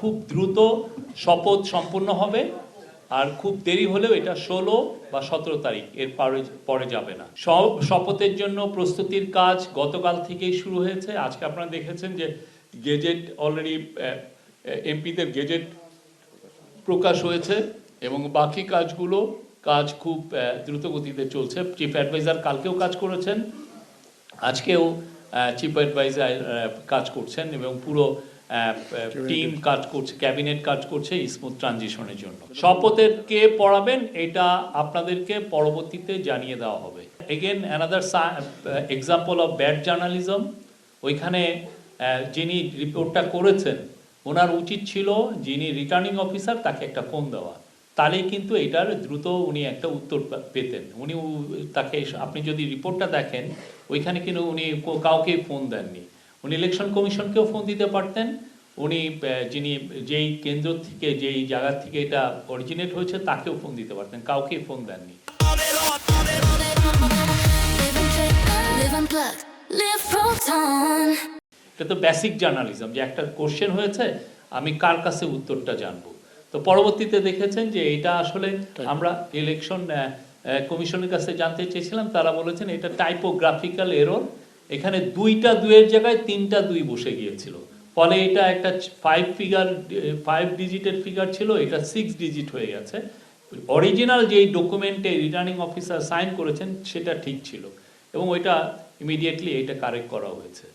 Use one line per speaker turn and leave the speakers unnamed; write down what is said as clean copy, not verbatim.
খুব দ্রুত শপথ সম্পূর্ণ হবে, আর খুব দেরি হলেও এটা 16 বা 17 তারিখ এর পরে যাবে না। শপথের জন্য প্রস্তুতির কাজ গতকাল থেকেই শুরু হয়েছে। আজকে আপনারা দেখেছেন যে গেজেট অলরেডি এমপিদের গেজেট প্রকাশ হয়েছে এবং বাকি কাজ খুব দ্রুত গতিতে চলছে। চিফ অ্যাডভাইজার কালকেও কাজ করেছেন, আজকেও চিফ অ্যাডভাইজার কাজ করছেন এবং পুরো টিম কাজ করছে, ক্যাবিনেট কাজ করছে স্মুথ ট্রানজিশনের জন্য। শপথের কে পড়াবেন এটা আপনাদেরকে পরবর্তীতে জানিয়ে দেওয়া হবে। Again another example of bad journalism. ওইখানে যিনি রিপোর্টটা করেছেন ওনার উচিত ছিল যিনি রিটার্নিং অফিসার তাকে একটা ফোন দেওয়া, তাহলেই কিন্তু এটার দ্রুত উনি একটা উত্তর পেতেন। উনি তাকে, আপনি যদি রিপোর্টটা দেখেন ওইখানে কিন্তু উনি কাউকেই ফোন দেননি। উনি ইলেকশন কমিশনকেও ফোন দিতে পারতেন, উনি যিনি যেই কেন্দ্র থেকে যেই জায়গা থেকে এটা অরিজিনেট হয়েছে তাকেও ফোন দিতে পারতেন, কাউকেই ফোন দেননি। এটা তো বেসিক জার্নালিজম, যে একটা কোশ্চেন হয়েছে আমি কার কাছে উত্তরটা জানবো। তো পরবর্তীতে দেখেছেন যে এটা আসলে আমরা ইলেকশন কমিশনের কাছে জানতে চেয়েছিলাম, তারা বলেছেন এটা টাইপোগ্রাফিক্যাল এরর, এখানে 2টা 2-এর জায়গায় 3টা 2 বসে গিয়েছিল, ফলে এটা একটা 5 ডিজিটের ফিগার ছিল, এটা 6 ডিজিট হয়ে গেছে। অরিজিনাল যেই ডকুমেন্টে রিটার্নিং অফিসার সাইন করেছেন সেটা ঠিক ছিল এবং ওইটা ইমিডিয়েটলি এটা কারেক্ট করা হয়েছে।